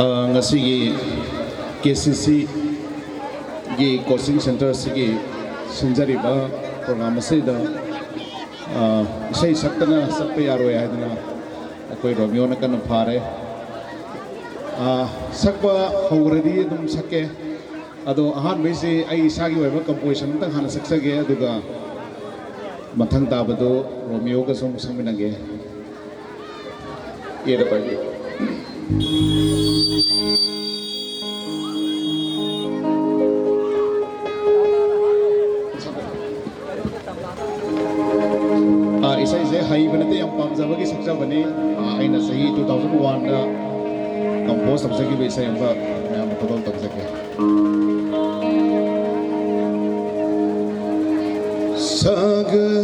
ngasi KCC gi coaching center sigi sinjari ba program se da sei saktana sakpe yaro ya dina koi romeo na kan phare sakba hawradi dum sakke ado ahan bese ai sagi weba composition tang hana saksage aduga mathang tabado romeo ka som sangminage yeda pai isai se hai banate yang pamjabagi sakjabani aina sahi 2001 da compose sabjagi be isai amba yam todol tabjake sagajaruba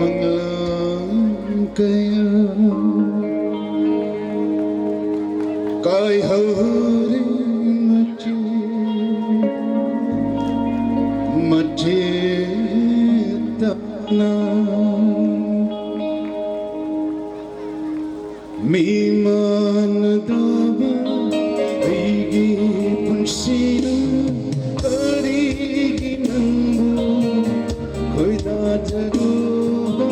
manglankaya kai hari Majidapna Miman daba Aigi punsina Karigi nambu Koida jaruba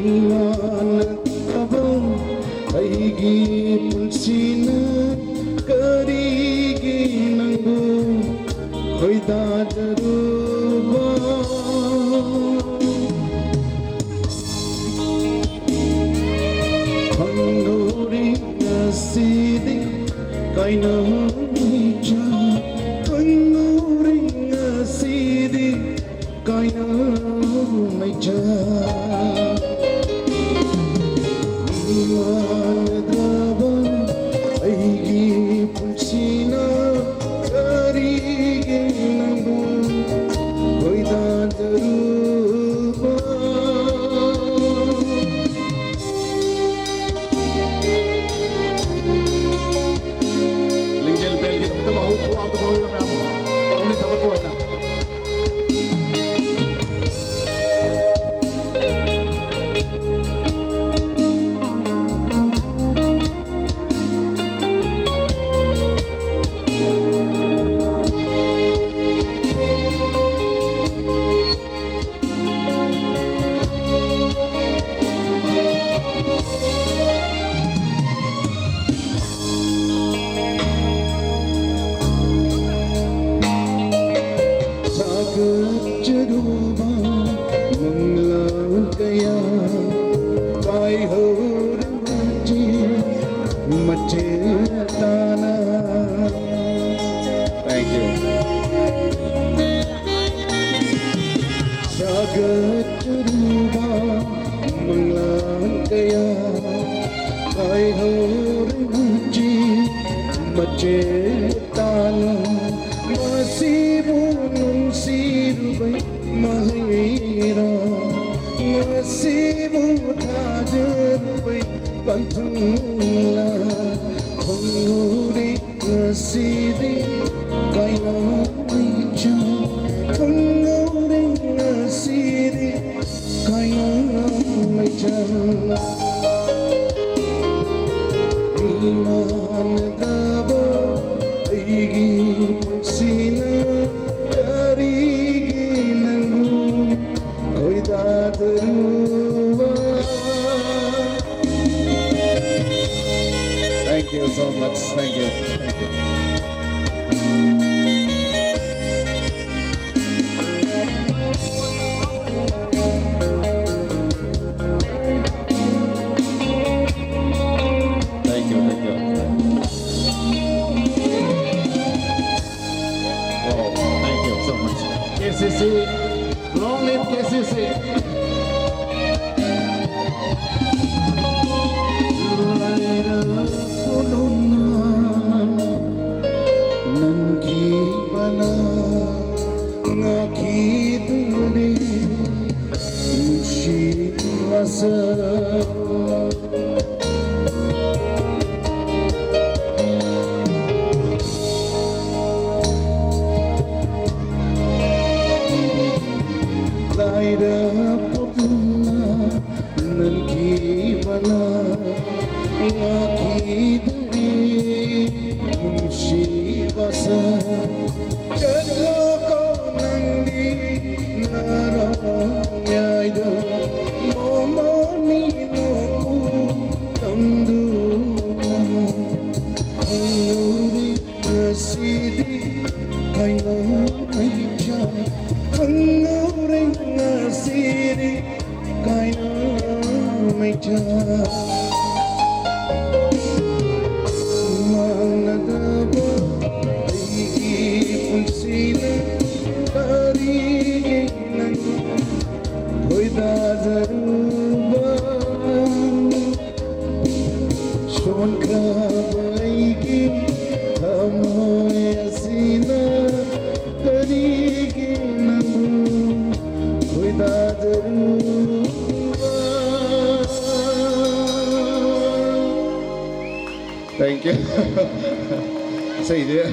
Miman daba Aigi punsina Karigi nambu Koida jaruba Kandori nasidi kaina hija Kandori nasidi kaina hija Iman daba aigi pulsina karigi nambu koida jaruba Lingjel bel gitu kita mau auto mau yang ini sama tuan lah Jaruba manglankaya kai hormaji macetana. Thank you. Jagat jaruba manglankaya kai hormaji macetana. Masibun sirubai mahira Masibu tajarubai pantula Konguri nasidi kaina hija Konguri nasidi kaina hija Iman daba aigi sina karigi nangu koida jaruba. Thank you so much. Thank you. Thank you. Thank you. Thank you. Oh, thank you so much. KCC, long live KCC. Nangi bana ngaki dune mushi masa Laida nakidari munshibasa jadlo ko nandi narayaido momoni no tandu kanuri nasidi kaina aicha kanuri nasidi kaina aicha manadaba aigi punsina tariginan koida zaruba shon krabaigi tamoyasina tariginan koida zaruba. Thank you. Sa idea.